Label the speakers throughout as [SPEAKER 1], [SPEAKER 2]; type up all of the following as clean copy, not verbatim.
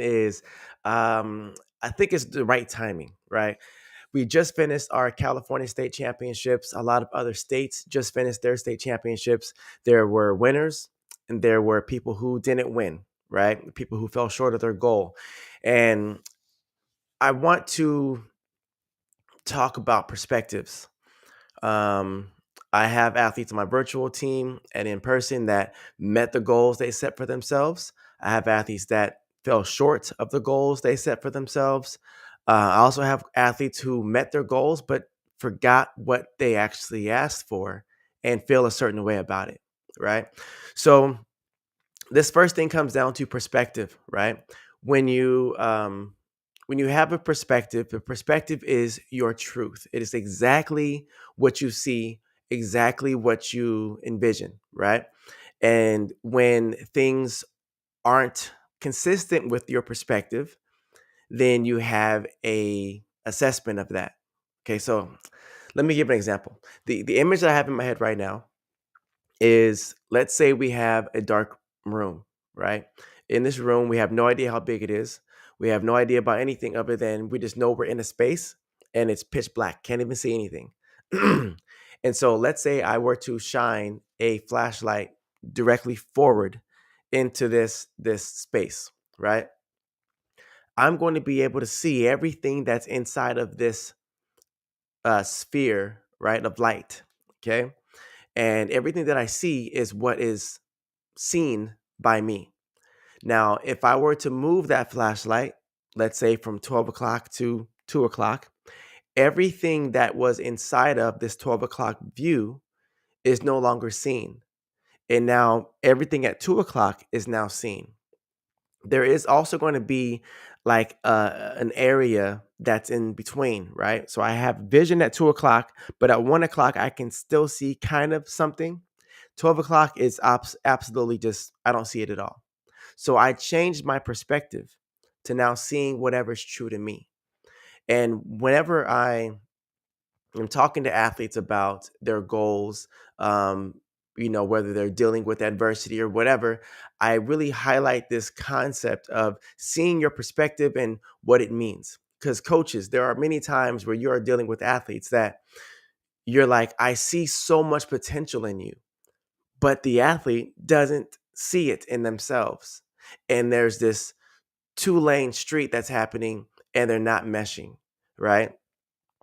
[SPEAKER 1] Is I think it's the right timing, right? We just finished our California state championships. A lot of other states just finished their state championships. There were winners and there were people who didn't win, right? People who fell short of their goal. And I want to talk about perspectives. Um, I have athletes on my virtual team and in person that met the goals they set for themselves. I have athletes that fell short of the goals they set for themselves. I also have athletes who met their goals but forgot what they actually asked for and feel a certain way about it, right? So this first thing comes down to perspective, right? When you when you have a perspective, the perspective is your truth. It is exactly what you see, exactly what you envision, right? And when things aren't consistent with your perspective, then you have a assessment of that. Okay, so let me give an example. The image that I have in my head right now is, let's say we have a dark room, right? In this room, we have no idea how big it is. We have no idea about anything other than we just know we're in a space and it's pitch black. Can't even see anything. And so let's say I were to shine a flashlight directly forward into this space, right? I'm going to be able to see everything that's inside of this sphere, right, of light. Okay. And everything that I see is what is seen by me. Now, if I were to move that flashlight, let's say from 12 o'clock to 2 o'clock, everything that was inside of this 12 o'clock view is no longer seen. And now everything at 2 o'clock is now seen. There is also going to be like an area that's in between, right? So I have vision at 2 o'clock, but at 1 o'clock, I can still see kind of something. 12 o'clock is absolutely just, I don't see it at all. So I changed my perspective to now seeing whatever's true to me. And whenever I'm talking to athletes about their goals, whether they're dealing with adversity or whatever, I really highlight this concept of seeing your perspective and what it means. Because coaches, there are many times where you are dealing with athletes that you're like, I see so much potential in you, but the athlete doesn't see it in themselves. And there's this two-lane street that's happening and they're not meshing, right?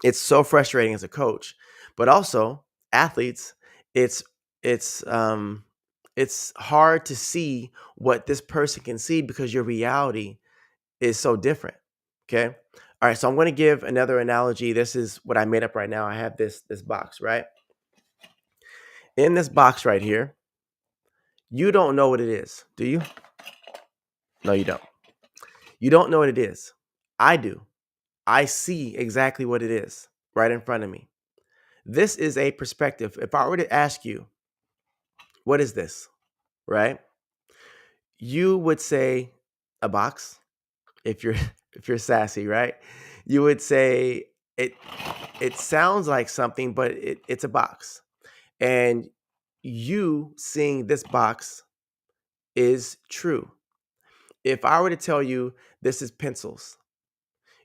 [SPEAKER 1] It's so frustrating as a coach, but also athletes, it's it's um it's hard to see what this person can see because your reality is so different. Okay. All right. So I'm going to give another analogy. This is what I made up right now. I have this box, right? In this box right here, you don't know what it is, do you? No, you don't. You don't know what it is. I do. I see exactly what it is right in front of me. This is a perspective. If I were to ask you, what is this? Right? You would say a box if you're if you're sassy, right? You would say it it sounds like something, but it's a box. And you seeing this box is true. If I were to tell you this is pencils,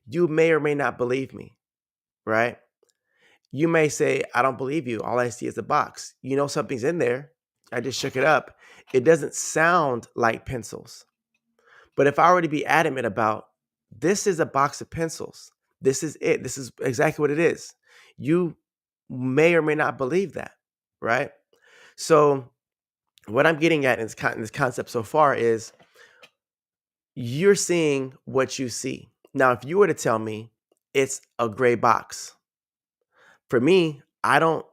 [SPEAKER 1] you may or may not believe me, right? You may say, I don't believe you. All I see is a box. You know something's in there. I just shook it up. It doesn't sound like pencils. But if I were to be adamant about this is a box of pencils, this is it, this is exactly what it is, you may or may not believe that, right? So, what I'm getting at in this concept so far is you're seeing what you see. Now, if you were to tell me it's a gray box, for me, I don't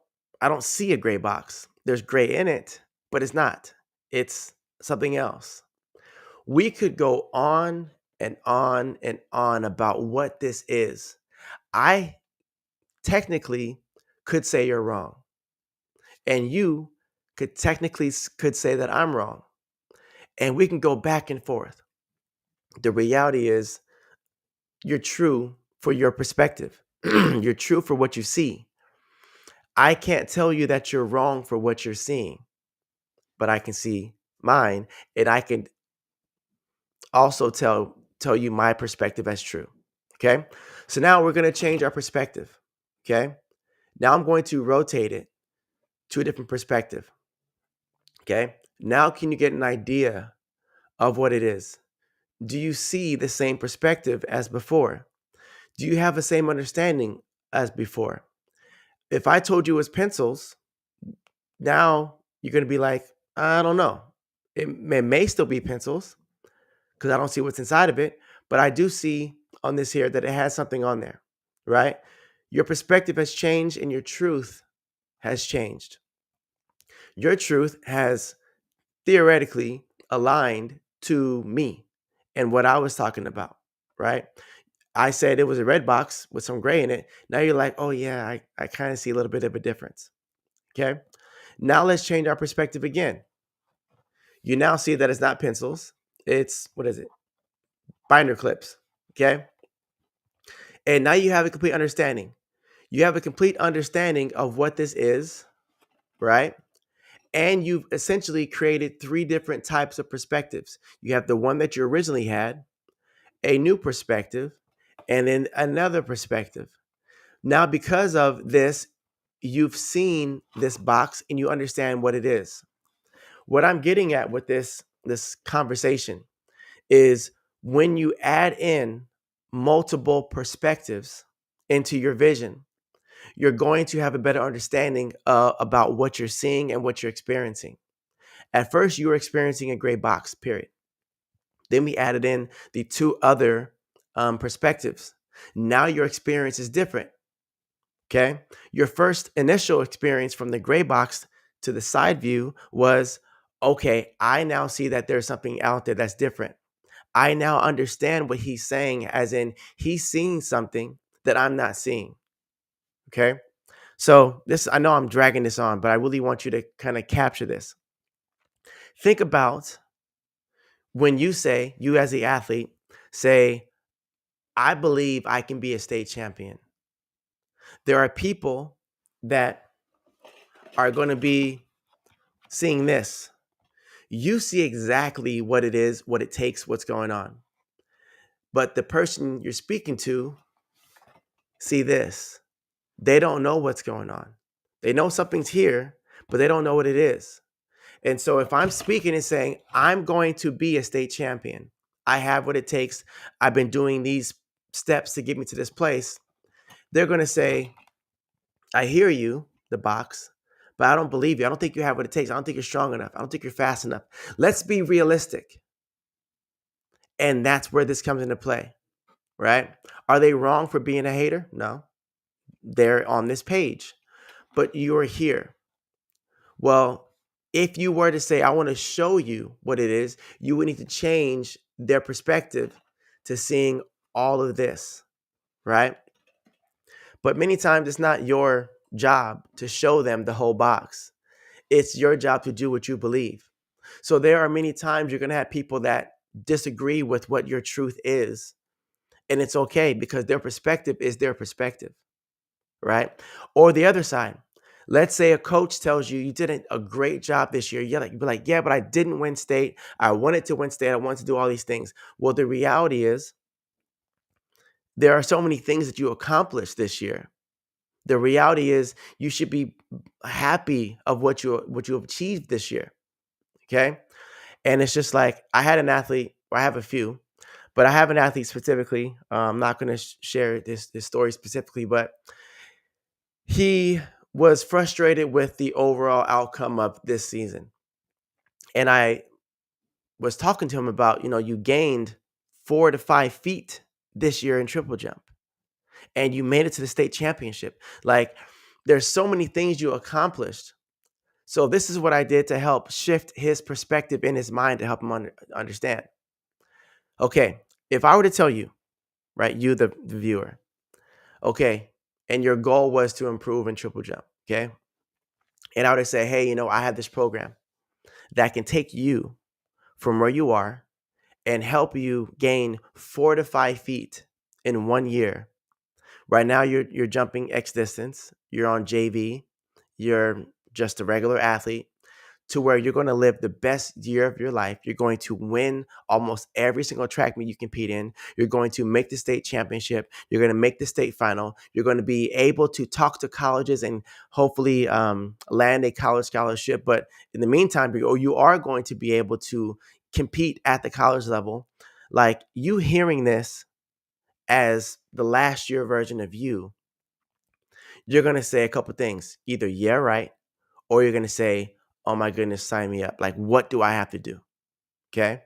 [SPEAKER 1] see a gray box. There's gray in it, but it's not. It's something else. We could go on and on and on about what this is. I technically could say you're wrong, and you could say that I'm wrong, and we can go back and forth. The reality is you're true for your perspective. You're true for what you see. I can't tell you that you're wrong for what you're seeing, but I can see mine, and I can also tell tell you my perspective as true. Okay. So now we're going to change our perspective. Okay. Now I'm going to rotate it to a different perspective. Okay. Now, can you get an idea of what it is? Do you see the same perspective as before? Do you have the same understanding as before? If I told you it was pencils, now you're going to be like, I don't know. It may still be pencils because I don't see what's inside of it, but I do see on this here that it has something on there, right? Your perspective has changed and your truth has changed. Your truth has theoretically aligned to me and what I was talking about, right? I said it was a red box with some gray in it. Now you're like, oh, yeah, I kind of see a little bit of a difference. Okay. Now let's change our perspective again. You now see that it's not pencils. It's, what is it? Binder clips. Okay. And now you have a complete understanding. You have a complete understanding of what this is, right? And you've essentially created three different types of perspectives. You have the one that you originally had, a new perspective, and then another perspective. Now, because of this, you've seen this box and you understand what it is. What I'm getting at with this conversation is when you add in multiple perspectives into your vision, you're going to have a better understanding about what you're seeing and what you're experiencing. At first, you were experiencing a gray box, period. Then we added in the two other perspectives. Now your experience is different. Okay. Your first initial experience from the gray box to the side view was, okay, I now see that there's something out there that's different. I now understand what he's saying, as in he's seeing something that I'm not seeing. Okay. So this, I know I'm dragging this on, but I really want you to kind of capture this. Think about when you say, you as the athlete, say, I believe I can be a state champion. There are people that are going to be seeing this. You see exactly what it is, what it takes, what's going on. But the person you're speaking to see this. They don't know what's going on. They know something's here, but they don't know what it is. And so if I'm speaking and saying, I'm going to be a state champion, I have what it takes, I've been doing these steps to get me to this place, they're going to say, I hear you, the box, but I don't believe you. I don't think you have what it takes. I don't think you're strong enough. I don't think you're fast enough. Let's be realistic. And that's where this comes into play, right? Are they wrong for being a hater? No. They're on this page, but you're here. Well, if you were to say, I want to show you what it is, you would need to change their perspective to seeing all of this, right? But many times it's not your job to show them the whole box. It's your job to do what you believe. So there are many times you're going to have people that disagree with what your truth is. And it's okay because their perspective is their perspective, right? Or the other side. Let's say a coach tells you did a great job this year. You'd be like, yeah, but I didn't win state. I wanted to win state. I wanted to do all these things. Well, the reality is there are so many things that you accomplished this year. The reality is you should be happy of what you have achieved this year. Okay. And it's just like I had an athlete, or I have a few, but I have an athlete specifically. I'm not going to share this story specifically, but he was frustrated with the overall outcome of this season. And I was talking to him about, you gained 4 to 5 feet this year in triple jump and you made it to the state championship. Like there's so many things you accomplished. So this is what I did to help shift his perspective in his mind to help him understand. Okay, if I were to tell you, right, you, the viewer, okay, and your goal was to improve in triple jump, okay, and I would say, hey, I have this program that can take you from where you are and help you gain 4 to 5 feet in 1 year. Right now, you're jumping X distance. You're on JV. You're just a regular athlete. to where you're going to live the best year of your life. You're going to win almost every single track meet you compete in. You're going to make the state championship. You're going to make the state final. You're going to be able to talk to colleges and hopefully land a college scholarship. But in the meantime, you are going to be able to compete at the college level. Like, you hearing this as the last year version of you, you're going to say a couple things. Either, yeah, right, or you're going to say, oh my goodness, sign me up. Like, what do I have to do? Okay.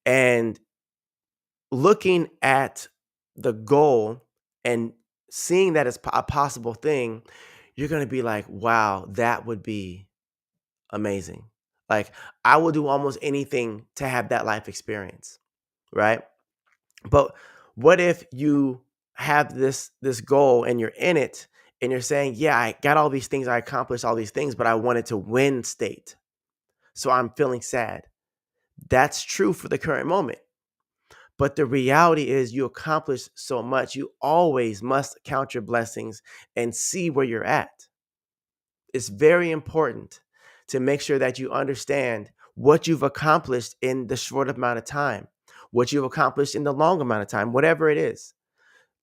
[SPEAKER 1] And looking at the goal and seeing that as a possible thing, you're going to be like, wow, that would be amazing. Like, I will do almost anything to have that life experience. Right. But what if you have this goal and you're in it and you're saying, yeah, I got all these things, I accomplished all these things, but I wanted to win state, so I'm feeling sad. That's true for the current moment. But the reality is, you accomplish so much. You always must count your blessings and see where you're at. It's very important to make sure that you understand what you've accomplished in the short amount of time, what you've accomplished in the long amount of time, whatever it is.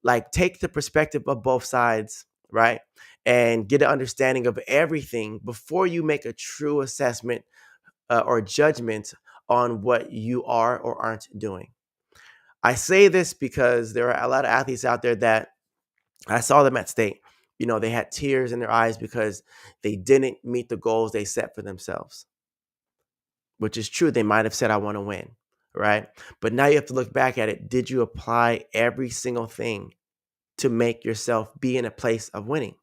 [SPEAKER 1] Like, take the perspective of both sides, right? And get an understanding of everything before you make a true assessment or judgment on what you are or aren't doing. I say this because there are a lot of athletes out there that I saw them at state. They had tears in their eyes because they didn't meet the goals they set for themselves, which is true. They might have said, I want to win, right? But now you have to look back at it. Did you apply every single thing to make yourself be in a place of winning?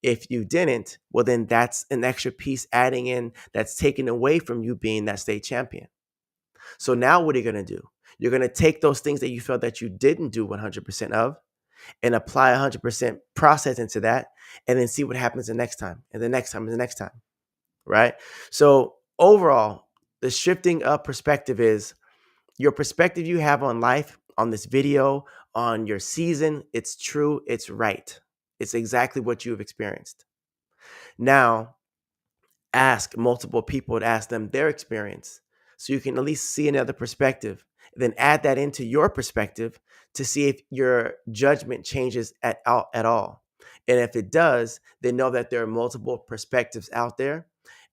[SPEAKER 1] If you didn't, well, then that's an extra piece adding in that's taken away from you being that state champion. So now what are you going to do? You're going to take those things that you felt that you didn't do 100% of and apply 100% process into that, and then see what happens the next time and the next time and the next time, right? So overall, the shifting of perspective is your perspective you have on life, on this video, on your season. It's true. It's right. It's exactly what you have experienced. Now, ask multiple people to ask them their experience so you can at least see another perspective. Then add that into your perspective to see if your judgment changes at all. And if it does, then know that there are multiple perspectives out there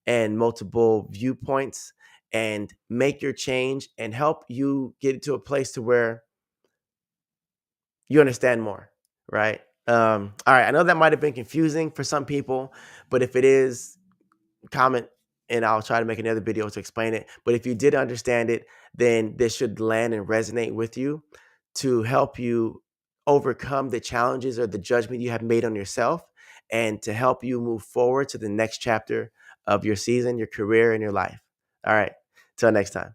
[SPEAKER 1] and multiple viewpoints, and make your change and help you get to a place to where you understand more, right? All right. I know that might have been confusing for some people, but if it is, comment and I'll try to make another video to explain it. But if you did understand it, then this should land and resonate with you to help you overcome the challenges or the judgment you have made on yourself, and to help you move forward to the next chapter of your season, your career, and your life. All right. Till next time.